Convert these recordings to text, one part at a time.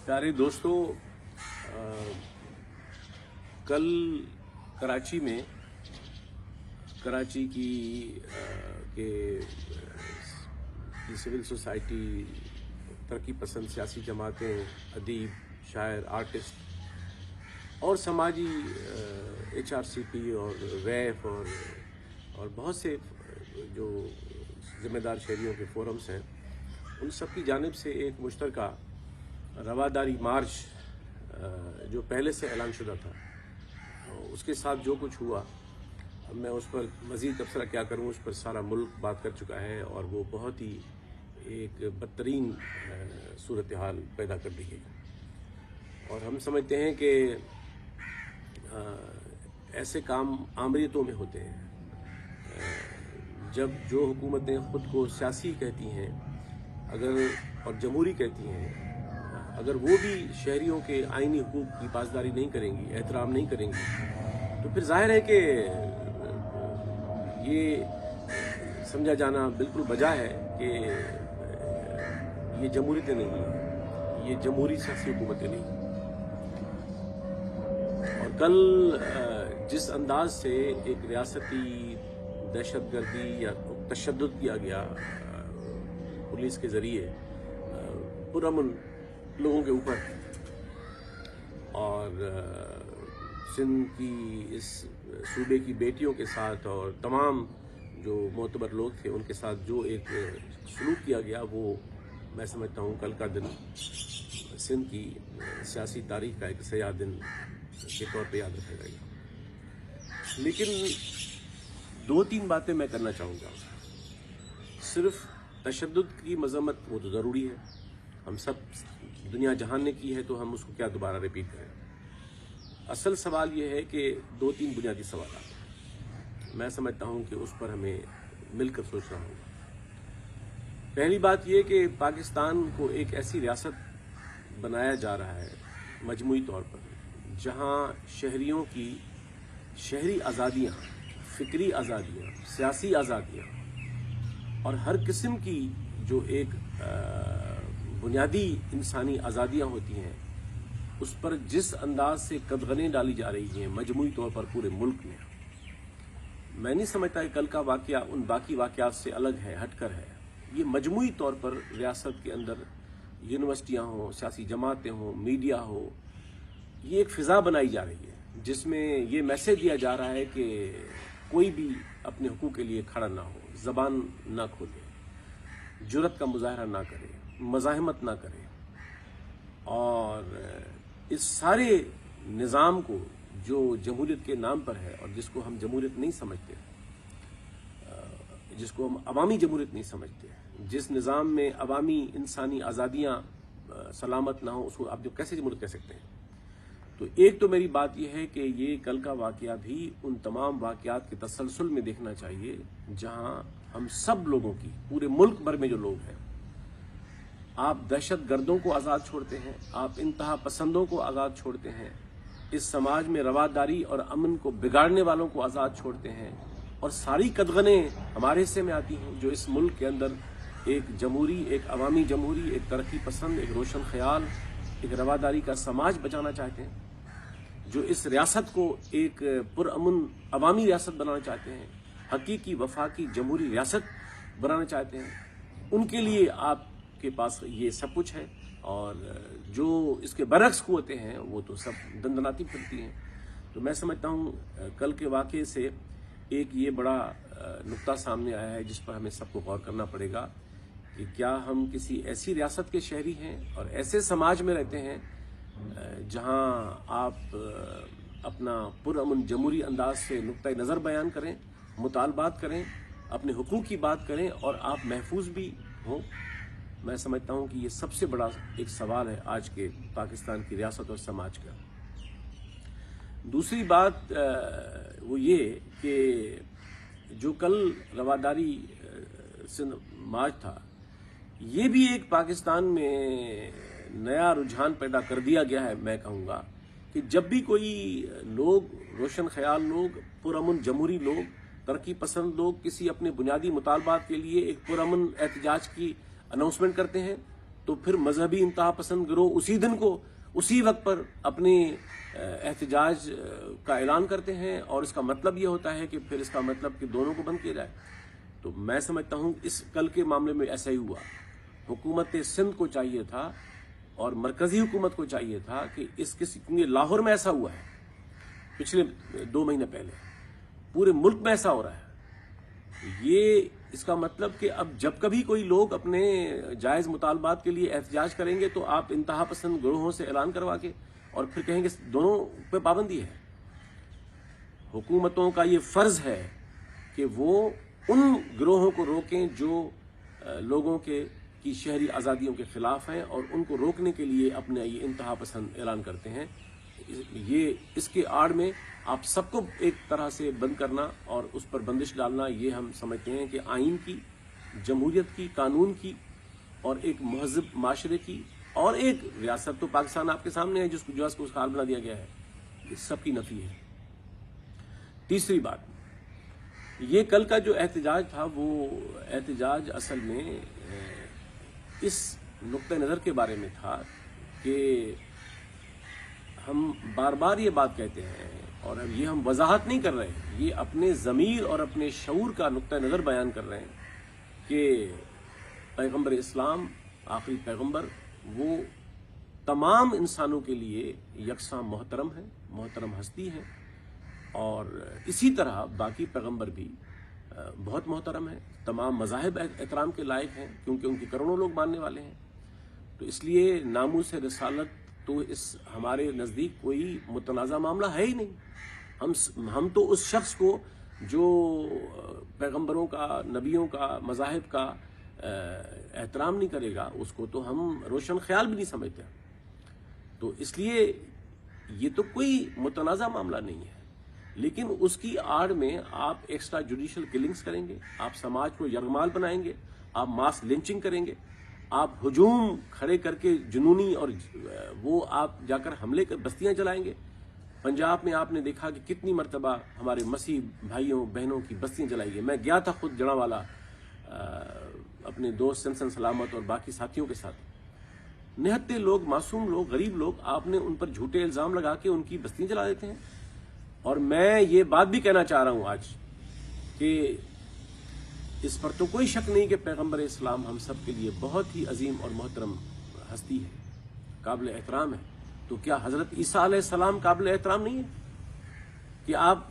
प्यारे दोस्तों, कल कराची में कराची के सिविल सोसाइटी, तरक्की पसंद सियासी जमातें, अदीब, शायर, आर्टिस्ट और समाजी HRCP और वैफ और बहुत से जो ज़िम्मेदार शहरियों के फोरम्स हैं, उन सब की जानिब से एक मुश्तरका रवादारी मार्च जो पहले से ऐलान शुदा था, उसके साथ जो कुछ हुआ, अब मैं उस पर मज़ीद तबसरा क्या करूं, उस पर सारा मुल्क बात कर चुका है और वो बहुत ही एक बदतरीन सूरत हाल पैदा कर दी गई। और हम समझते हैं कि ऐसे काम आमरीतों में होते हैं। जब जो हुकूमतें ख़ुद को सियासी कहती हैं और जमहूरी कहती हैं, अगर वो भी शहरियों के आइनी हुकूक की पासदारी नहीं करेंगी, एहतराम नहीं करेंगी, तो फिर जाहिर है कि ये समझा जाना बिल्कुल बजा है कि ये जमहूरियतें नहीं हैं, ये जमहूरी सियासी हुकूमतें नहीं। और कल जिस अंदाज से एक रियासती दहशतगर्दी या तशद्दुद किया गया पुलिस के ज़रिए पुरअमन लोगों के ऊपर, और सिंध की इस सूबे की बेटियों के साथ और तमाम जो मोतबर लोग थे उनके साथ जो एक सलूक किया गया, वो मैं समझता हूँ कल का दिन सिंध की सियासी तारीख का एक सयाह दिन के तौर पे याद रखा जाएगा। लेकिन दो तीन बातें मैं करना चाहूँगा। सिर्फ तशद्दुद की मज़म्मत वो तो ज़रूरी है, हम सब दुनिया जहान ने की है, तो हम उसको क्या दोबारा रिपीट करें। असल सवाल ये है कि दो तीन बुनियादी सवाल हैं, मैं समझता हूँ कि उस पर हमें मिलकर सोचना होगा। पहली बात ये कि पाकिस्तान को एक ऐसी रियासत बनाया जा रहा है मजमूई तौर पर, जहाँ शहरियों की शहरी आज़ादियाँ, फ़िक्री आज़ादियाँ, सियासी आज़ादियाँ और हर किस्म की जो एक बुनियादी इंसानी आज़ादियाँ होती हैं, उस पर जिस अंदाज से कदगनें डाली जा रही हैं मजमूई तौर पर पूरे मुल्क में, मैं नहीं समझता कि कल का वाक़या उन बाकी वाक़यात से अलग है, हटकर है। ये मजमूई तौर पर रियासत के अंदर यूनिवर्सिटियाँ हों, सियासी जमातें हों, मीडिया हो, ये एक फ़िज़ा बनाई जा रही है जिसमें ये मैसेज दिया जा रहा है कि कोई भी अपने हुकूक के लिए खड़ा ना हो, ज़बान ना खोले, जुर्रत का मुजाहरा ना करे, मज़ाहमत ना करे। और इस सारे निज़ाम को जो जमहूरियत के नाम पर है और जिसको हम जमहूरियत नहीं समझते, जिसको हम अवामी जमहूरियत नहीं समझते, जिस निज़ाम में अवामी इंसानी आज़ादियाँ सलामत ना हो, उसको आप जो कैसे जमहूरियत कह सकते हैं। तो एक तो मेरी बात यह है कि ये कल का वाक़या भी उन तमाम वाक़यात के तसलसल में देखना चाहिए जहाँ हम सब लोगों की, पूरे मुल्क भर में जो लोग हैं, आप दहशत गर्दों को आज़ाद छोड़ते हैं, आप इंतहा पसंदों को आज़ाद छोड़ते हैं, इस समाज में रवादारी और अमन को बिगाड़ने वालों को आज़ाद छोड़ते हैं, और सारी कदगनें हमारे हिस्से में आती हैं जो इस मुल्क के अंदर एक जमहूरी, एक अवामी जमहूरी, एक तरक्की पसंद, एक रोशन ख्याल, एक रवादारी का समाज बचाना चाहते हैं, जो इस रियासत को एक पुरअमन अवामी रियासत बनाना चाहते हैं, हकीकी वफाकी जमहूरी रियासत बनाना चाहते हैं। उनके लिए आपके पास ये सब कुछ है, और जो इसके बरक्स कुव्वतें हैं वो तो सब दंदनाती फिरती हैं। तो मैं समझता हूँ कल के वाक़े से एक ये बड़ा नुक्ता सामने आया है जिस पर हमें सबको गौर करना पड़ेगा कि क्या हम किसी ऐसी रियासत के शहरी हैं और ऐसे समाज में रहते हैं जहां आप अपना पुरअमन जमहूरी अंदाज से नुक्ता नज़र बयान करें, मुतालबात करें, अपने हुकूक की बात करें और आप महफूज भी हों। मैं समझता हूं कि ये सबसे बड़ा एक सवाल है आज के पाकिस्तान की रियासत और समाज का। दूसरी बात वो ये कि जो कल रवादारी सिंध मार्च था, ये भी एक पाकिस्तान में नया रुझान पैदा कर दिया गया है। मैं कहूँगा कि जब भी कोई लोग, रोशन ख्याल लोग, पुरअमन जमहूरी लोग, तरक्की पसंद लोग किसी अपने बुनियादी मुतालबात के लिए एक पुरअमन एहतजाज की अनाउंसमेंट करते हैं, तो फिर मजहबी इंतहा पसंद गिरोह उसी दिन को उसी वक्त पर अपने एहतजाज का ऐलान करते हैं, और इसका मतलब ये होता है कि फिर इसका मतलब कि दोनों को बंद किया जाए। तो मैं समझता हूं इस कल के मामले में ऐसा ही हुआ। हुकूमत सिंध को चाहिए था और मरकजी हुकूमत को चाहिए था कि क्योंकि लाहौर में ऐसा हुआ है पिछले 2 महीने पहले, पूरे मुल्क में ऐसा हो रहा है। ये इसका मतलब कि अब जब कभी कोई लोग अपने जायज मुतालबात के लिए एहतजाज करेंगे तो आप इंतहा पसंद गिरोहों से ऐलान करवा के और फिर कहेंगे दोनों पे पाबंदी है। हुकूमतों का ये फर्ज है कि वो उन गिरोहों को रोकें जो लोगों की शहरी आज़ादियों के खिलाफ हैं और उनको रोकने के लिए अपने ये इंतहा पसंद ऐलान करते हैं। ये इसके आड़ में आप सबको एक तरह से बंद करना और उस पर बंदिश डालना, ये हम समझते हैं कि आइन की, जमहूरियत की, कानून की और एक महज़ब माशरे की और एक रियासत तो पाकिस्तान आपके सामने है जिसको उसका हाल बना दिया गया है, इस सब की नफी है। तीसरी बात, ये कल का जो एहतजाज था वो एहतजाज असल में इस नुक्ते नज़र के बारे में था कि हम बार बार ये बात कहते हैं और अब ये हम वजाहत नहीं कर रहे हैं, ये अपने ज़मीर और अपने शऊर का नुक्ता नज़र बयान कर रहे हैं कि पैगम्बर इस्लाम आखिरी पैगम्बर वो तमाम इंसानों के लिए यकसा मोहतरम है, मोहतरम हस्ती है, और इसी तरह बाकी पैगम्बर भी बहुत मोहतरम है, तमाम मज़ाहिब एहतराम के लायक हैं क्योंकि उनके करोड़ों लोग मानने वाले हैं। तो इसलिए नामूस रिसालत तो इस हमारे नज़दीक कोई मुतनाज़ा मामला है ही नहीं। हम तो उस शख्स को जो पैगम्बरों का, नबियों का, मज़ाहिब का एहतराम नहीं करेगा उसको तो हम रोशन ख्याल भी नहीं समझते। तो इसलिए ये तो कोई मुतनाज़ा मामला नहीं है, लेकिन उसकी आड़ में आप एक्स्ट्रा जुडिशल किलिंग्स करेंगे, आप समाज को यरगमाल बनाएंगे, आप मास लिंचिंग करेंगे, आप हुजूम खड़े करके जुनूनी और वो आप जाकर हमले कर बस्तियां जलाएंगे। पंजाब में आपने देखा कि कितनी मरतबा हमारे मसीह भाइयों बहनों की बस्तियां जलाई गई। मैं गया था खुद जड़ावाला अपने दोस्त सनसन सलामत और बाकी साथियों के साथ। निहत्ते लोग, मासूम लोग, गरीब लोग, आपने उन पर झूठे इल्ज़ाम लगा के उनकी बस्तियां जला देते हैं। और मैं ये बात भी कहना चाह रहा हूं आज कि इस पर तो कोई शक नहीं कि पैगम्बर इस्लाम हम सब के लिए बहुत ही अजीम और मोहतरम हस्ती है, काबिल एहतराम है। तो क्या हज़रत ईसा अलैहिस्सलाम काबिल एहतराम नहीं है कि आप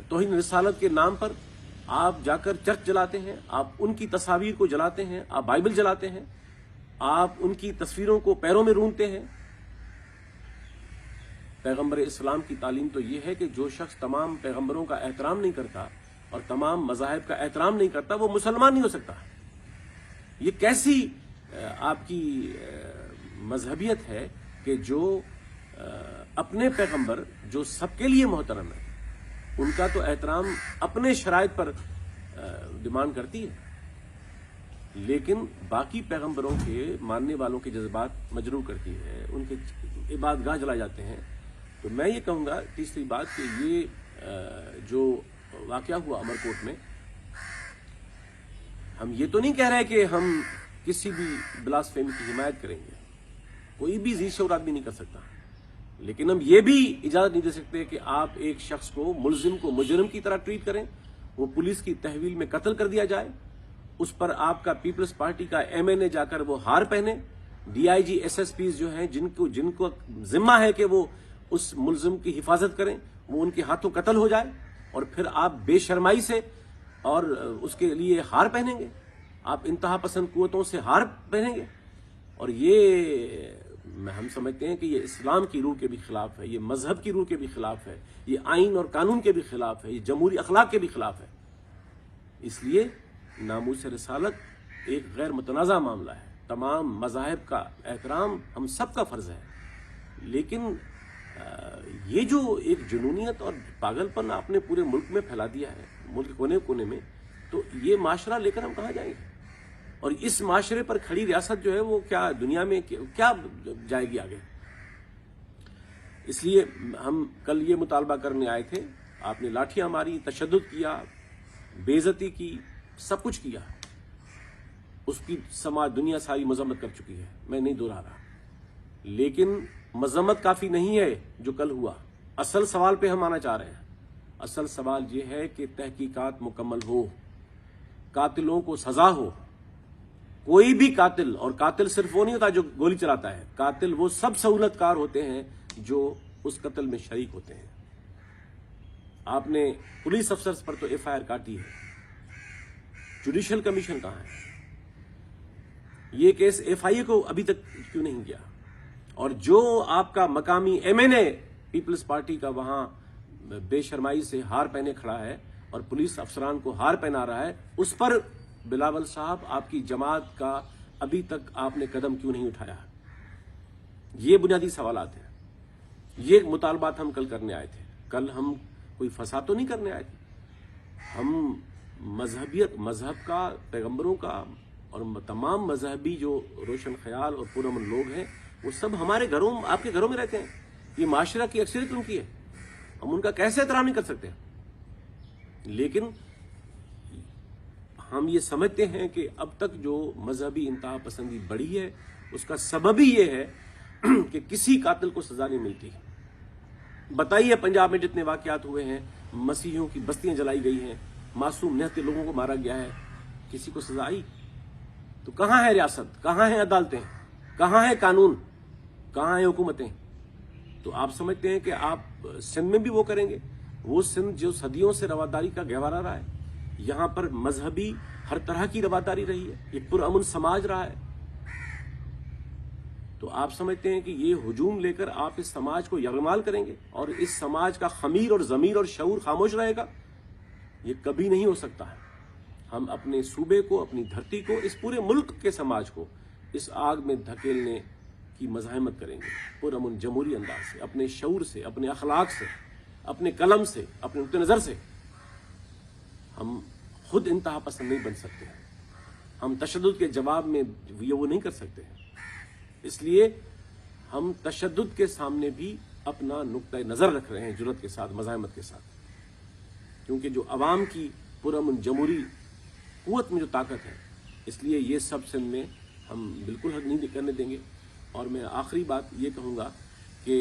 तौहीन रिसालत के नाम पर आप जाकर चर्च जलाते हैं, आप उनकी तस्वीर को जलाते हैं, आप बाइबल जलाते हैं, आप उनकी तस्वीरों को पैरों में रूंधते हैं। पैगम्बर इस्लाम की तालीम तो ये है कि जो शख्स तमाम पैगम्बरों का एहतराम नहीं करता और तमाम मज़ाहिब का एहतराम नहीं करता वो मुसलमान नहीं हो सकता। ये कैसी आपकी मजहबियत है कि जो अपने पैगम्बर जो सबके लिए मोहतरम है उनका तो एहतराम अपने शराइत पर डिमांड करती है, लेकिन बाकी पैगम्बरों के मानने वालों के जज्बात मजरूह करती है, उनके इबादतगाह जलाए जाते हैं। तो मैं ये कहूँगा तीसरी बात कि ये जो वाक़या हुआ अमरकोट में, हम ये तो नहीं कह रहे कि हम किसी भी ब्लास्फेमी की हिमायत करेंगे, कोई भी ज़ी-शऊर आदमी नहीं कर सकता, लेकिन हम ये भी इजाज़त नहीं दे सकते कि आप एक शख्स को, मुलजिम को मुजरिम की तरह ट्रीट करें, वो पुलिस की तहवील में कत्ल कर दिया जाए, उस पर आपका पीपल्स पार्टी का MNA जाकर वो हार पहने, DIG SSPs जो हैं जिनको जिम्मा है कि वो उस मुलजिम की हिफाजत करें, वो उनके हाथों कत्ल हो जाए, और फिर आप बेशर्माई से और उसके लिए हार पहनेंगे, आप इंतहा पसंद कुव्वतों से हार पहनेंगे। और ये हम समझते हैं कि ये इस्लाम की रूह के भी खिलाफ है, ये मजहब की रूह के भी खिलाफ है, ये आइन और कानून के भी खिलाफ है, ये जमहूरी अखलाक के भी खिलाफ है। इसलिए नामूस रिसालत एक गैर मुतनाज़ा मामला है, तमाम मज़ाहिब का एहतराम हम सब का फ़र्ज़ है, लेकिन ये जो एक जुनूनियत और पागलपन आपने पूरे मुल्क में फैला दिया है, मुल्क कोने कोने में, तो ये माशरा लेकर हम कहाँ जाएंगे? और इस माशरे पर खड़ी रियासत जो है वो क्या दुनिया में क्या जाएगी आगे? इसलिए हम कल ये मुतालबा करने आए थे, आपने लाठियां मारी, तशद्दुद किया, बेइज्जती की, सब कुछ किया, اس کی سماج دنیا ساری مذمت کر چکی ہے، میں نہیں دہرا رہا، لیکن مذمت کافی نہیں ہے جو کل ہوا۔ اصل سوال پہ ہم آنا چاہ رہے ہیں۔ اصل سوال یہ ہے کہ تحقیقات مکمل ہو، قاتلوں کو سزا ہو۔ کوئی بھی قاتل، اور قاتل صرف وہ نہیں ہوتا جو گولی چلاتا ہے، قاتل وہ سب سہولت کار ہوتے ہیں جو اس قتل میں شریک ہوتے ہیں۔ آپ نے پولیس افسر پر تو ایف آئی آر کاٹی ہے، جوڈیشل کمیشن کہاں ہے؟ یہ کیس ایف آئی اے کو ابھی تک کیوں نہیں گیا؟ اور جو آپ کا مقامی ایم این اے پیپلز پارٹی کا وہاں بے شرمائی سے ہار پہنے کھڑا ہے اور پولیس افسران کو ہار پہنا رہا ہے، اس پر بلاول صاحب آپ کی جماعت کا ابھی تک آپ نے قدم کیوں نہیں اٹھایا؟ یہ بنیادی سوالات ہیں۔ یہ مطالبات ہم کل کرنے آئے تھے۔ کل ہم کوئی فساد تو نہیں کرنے آئے تھے، ہم مذہب کا، پیغمبروں کا اور تمام مذہبی جو روشن خیال اور پرامن لوگ ہیں وہ سب ہمارے گھروں، آپ کے گھروں میں رہتے ہیں۔ یہ معاشرہ کی اکثریت ان کی ہے، ہم ان کا کیسے احترام نہیں کر سکتے؟ لیکن ہم یہ سمجھتے ہیں کہ اب تک جو مذہبی انتہا پسندی بڑھی ہے اس کا سبب ہی یہ ہے کہ کسی قاتل کو سزا نہیں ملتی۔ بتائیے پنجاب میں جتنے واقعات ہوئے ہیں، مسیحیوں کی بستیاں جلائی گئی ہیں، معصوم نہتے لوگوں کو مارا گیا ہے، کسی کو سزا آئی؟ تو کہاں ہے ریاست؟ کہاں ہیں عدالتیں؟ کہاں ہے قانون؟ کہاں ہیں حکومتیں؟ تو آپ سمجھتے ہیں کہ آپ سندھ میں بھی وہ کریں گے؟ وہ سندھ جو صدیوں سے رواداری کا گہوارہ رہا ہے، یہاں پر مذہبی ہر طرح کی رواداری رہی ہے، ایک پرامن سماج رہا ہے، تو آپ سمجھتے ہیں کہ یہ ہجوم لے کر آپ اس سماج کو یرغمال کریں گے اور اس سماج کا خمیر اور ضمیر اور شعور خاموش رہے گا؟ یہ کبھی نہیں ہو سکتا ہے۔ ہم اپنے صوبے کو، اپنی دھرتی کو، اس پورے ملک کے سماج کو اس آگ میں دھکیلنے کی مزاحمت کریں گے، پرامن جمہوری انداز سے، اپنے شعور سے، اپنے اخلاق سے، اپنے قلم سے، اپنے نقطہ نظر سے۔ ہم خود انتہا پسند نہیں بن سکتے ہیں، ہم تشدد کے جواب میں یہ وہ نہیں کر سکتے ہیں، اس لیے ہم تشدد کے سامنے بھی اپنا نقطہ نظر رکھ رہے ہیں، جرأت کے ساتھ، مزاحمت کے ساتھ، کیونکہ جو عوام کی پرامن جمہوری قوت میں جو طاقت ہے، اس لیے یہ سب سندھ میں ہم بالکل حق نہیں کرنے دیں گے۔ اور میں آخری بات یہ کہوں گا کہ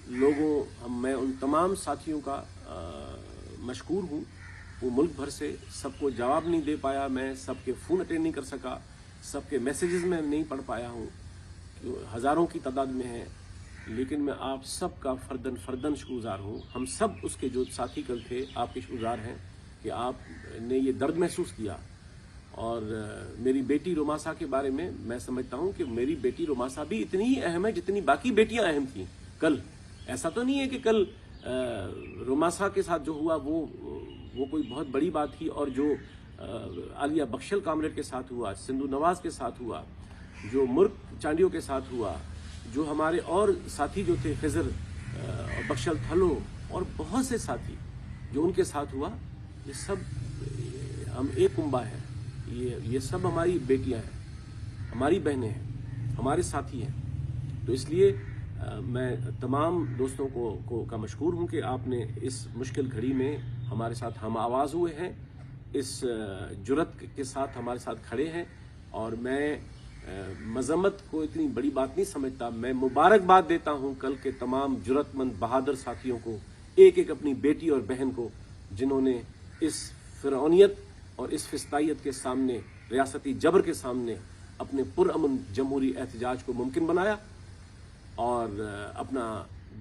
میں ان تمام ساتھیوں کا مشکور ہوں، وہ ملک بھر سے سب کو جواب نہیں دے پایا، میں سب کے فون اٹینڈ نہیں کر سکا، سب کے میسیجز میں نہیں پڑھ پایا ہوں، ہزاروں کی تعداد میں ہیں، لیکن میں آپ سب کا فردن شکرگزار ہوں۔ ہم سب اس کے جو ساتھی کل تھے آپ کے شکرگزار ہیں کہ آپ نے یہ درد محسوس کیا۔ اور میری بیٹی روماسا کے بارے میں میں سمجھتا ہوں کہ میری بیٹی روماسا بھی اتنی ہی اہم ہے جتنی باقی بیٹیاں اہم تھیں کل۔ ایسا تو نہیں ہے کہ کل روماسا کے ساتھ جو ہوا وہ کوئی بہت بڑی بات تھی، اور جو عالیہ بخشل کامریڈ کے ساتھ ہوا، سندھو نواز کے ساتھ ہوا، جو مرک چانڈیوں کے ساتھ ہوا، جو ہمارے اور ساتھی جو تھے خضر اور بخشل تھلو اور بہت سے ساتھی جو ان کے ساتھ ہوا، یہ سب ہم ایک کنبہ ہیں، یہ سب ہماری بیٹیاں ہیں، ہماری بہنیں ہیں، ہمارے ساتھی ہیں۔ تو اس لیے میں تمام دوستوں کا مشکور ہوں کہ آپ نے اس مشکل گھڑی میں ہمارے ساتھ ہم آواز ہوئے ہیں، اس جرأت کے ساتھ ہمارے ساتھ کھڑے ہیں، اور میں مذمت کو اتنی بڑی بات نہیں سمجھتا۔ میں مبارکباد دیتا ہوں کل کے تمام جرأت مند بہادر ساتھیوں کو، ایک ایک اپنی بیٹی اور بہن کو، جنہوں نے اس فرعونیت اور اس فسطائیت کے سامنے، ریاستی جبر کے سامنے اپنے پرامن جمہوری احتجاج کو ممکن بنایا، اور اپنا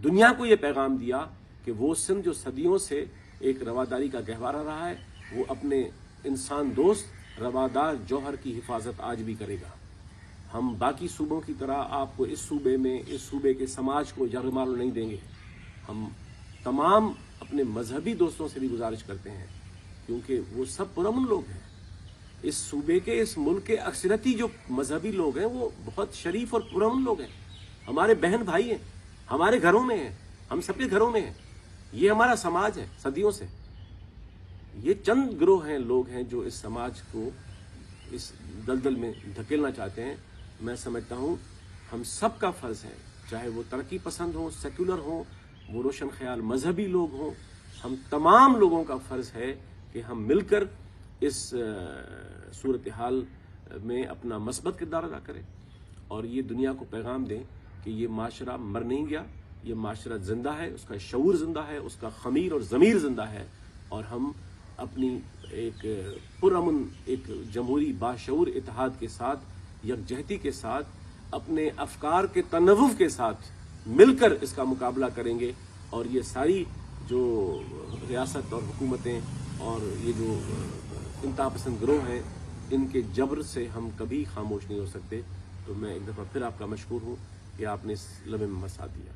دنیا کو یہ پیغام دیا کہ وہ سندھ جو صدیوں سے ایک رواداری کا گہوارہ رہا ہے، وہ اپنے انسان دوست روادار جوہر کی حفاظت آج بھی کرے گا۔ ہم باقی صوبوں کی طرح آپ کو اس صوبے کے سماج کو یرغمال نہیں دیں گے۔ ہم تمام اپنے مذہبی دوستوں سے بھی گزارش کرتے ہیں، کیونکہ وہ سب پرامن لوگ ہیں، اس صوبے کے، اس ملک کے اکثریتی جو مذہبی لوگ ہیں وہ بہت شریف اور پرامن لوگ ہیں، ہمارے بہن بھائی ہیں، ہمارے گھروں میں ہیں، ہم سب کے گھروں میں ہیں، یہ ہمارا سماج ہے صدیوں سے۔ یہ چند گروہ ہیں، لوگ ہیں جو اس سماج کو اس دلدل میں دھکیلنا چاہتے ہیں۔ میں سمجھتا ہوں ہم سب کا فرض ہے، چاہے وہ ترقی پسند ہوں، سیکولر ہوں، وہ روشن خیال مذہبی لوگ ہوں، ہم تمام لوگوں کا فرض ہے کہ ہم مل کر اس صورتحال میں اپنا مثبت کردار ادا کرے اور یہ دنیا کو پیغام دیں کہ یہ معاشرہ مر نہیں گیا، یہ معاشرہ زندہ ہے، اس کا شعور زندہ ہے، اس کا خمیر اور ضمیر زندہ ہے، اور ہم اپنی ایک پرامن ایک جمہوری باشعور اتحاد کے ساتھ، یکجہتی کے ساتھ، اپنے افکار کے تنوع کے ساتھ مل کر اس کا مقابلہ کریں گے، اور یہ ساری جو ریاست اور حکومتیں اور یہ جو انتہا پسند گروہ ہیں ان کے جبر سے ہم کبھی خاموش نہیں ہو سکتے۔ تو میں ایک دفعہ پھر آپ کا مشکور ہوں کہ آپ نے اس لمحے میں ساتھ دیا۔